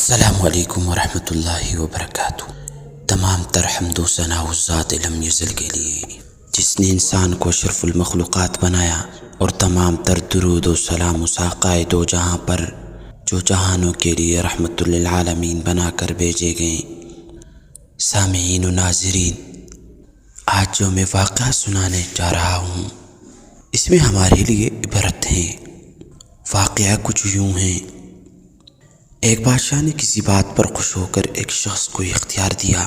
السلام علیکم ورحمۃ اللہ وبرکاتہ۔ تمام تر حمد و ثنا اس ذات لم یزل کے لیے جس نے انسان کو اشرف المخلوقات بنایا، اور تمام تر درود و سلام اس آقا دو جہاں پر جو جہانوں کے لیے رحمت للعالمین بنا کر بھیجے گئے۔ سامعین و ناظرین، آج جو میں واقعہ سنانے جا رہا ہوں اس میں ہمارے لیے عبرت ہے۔ واقعہ کچھ یوں ہیں۔ ایک بادشاہ نے کسی بات پر خوش ہو کر ایک شخص کو اختیار دیا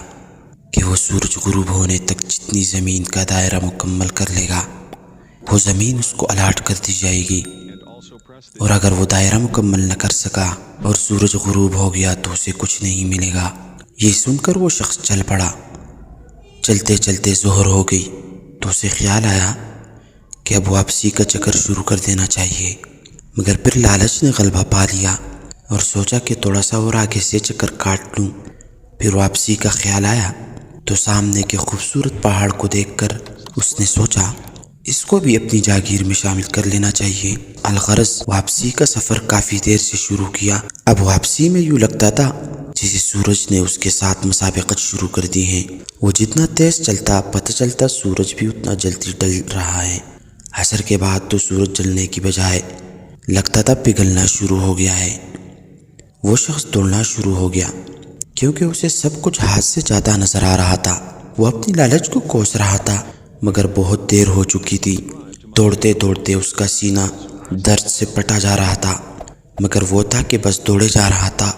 کہ وہ سورج غروب ہونے تک جتنی زمین کا دائرہ مکمل کر لے گا وہ زمین اس کو الاٹ کر دی جائے گی، اور اگر وہ دائرہ مکمل نہ کر سکا اور سورج غروب ہو گیا تو اسے کچھ نہیں ملے گا۔ یہ سن کر وہ شخص چل پڑا۔ چلتے چلتے ظہر ہو گئی تو اسے خیال آیا کہ اب واپسی کا چکر شروع کر دینا چاہیے، مگر پھر لالچ نے غلبہ پا لیا اور سوچا کہ تھوڑا سا اور آگے سے چکر کاٹ لوں۔ پھر واپسی کا خیال آیا تو سامنے کے خوبصورت پہاڑ کو دیکھ کر اس نے سوچا اس کو بھی اپنی جاگیر میں شامل کر لینا چاہیے۔ الغرض واپسی کا سفر کافی دیر سے شروع کیا۔ اب واپسی میں یوں لگتا تھا جسے سورج نے اس کے ساتھ مسابقت شروع کر دی ہے۔ وہ جتنا تیز چلتا پتہ چلتا سورج بھی اتنا جلدی ڈل رہا ہے۔ عصر کے بعد تو سورج جلنے کی بجائے لگتا تھا پگھلنا شروع ہو گیا ہے۔ وہ شخص دوڑنا شروع ہو گیا کیونکہ اسے سب کچھ ہاتھ سے زیادہ نظر آ رہا تھا۔ وہ اپنی لالچ کو کوس رہا تھا مگر بہت دیر ہو چکی تھی۔ دوڑتے دوڑتے اس کا سینہ درد سے پٹا جا رہا تھا، مگر وہ تھا کہ بس دوڑے جا رہا تھا۔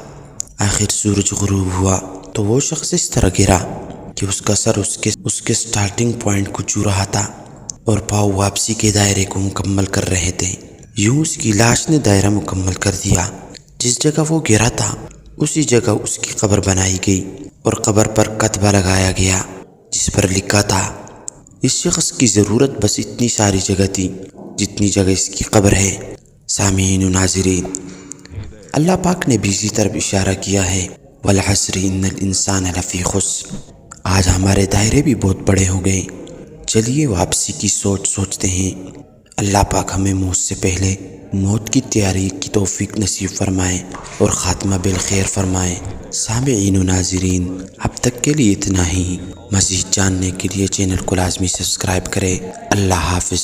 آخر سورج غروب ہوا تو وہ شخص اس طرح گرا کہ اس کا سر اس کے سٹارٹنگ پوائنٹ کو چھو رہا تھا اور پاؤں واپسی کے دائرے کو مکمل کر رہے تھے۔ یوں اس کی لاش نے دائرہ مکمل کر دیا۔ جس جگہ وہ گرا تھا اسی جگہ اس کی قبر بنائی گئی اور قبر پر کتبہ لگایا گیا جس پر لکھا تھا اس شخص کی ضرورت بس اتنی ساری جگہ تھی جتنی جگہ اس کی قبر ہے۔ سامعین و ناظرین، اللہ پاک نے بھی اسی طرف اشارہ کیا ہے، والعصر ان الانسان لفی خسر۔ آج ہمارے دائرے بھی بہت بڑے ہو گئے، چلیے واپسی کی سوچتے ہیں۔ اللہ پاک ہمیں موت سے پہلے موت کی تیاری کی توفیق نصیب فرمائے اور خاتمہ بالخیر فرمائے۔ سامعین و ناظرین، اب تک کے لیے اتنا ہی۔ مزید جاننے کے لیے چینل کو لازمی سبسکرائب کریں۔ اللہ حافظ۔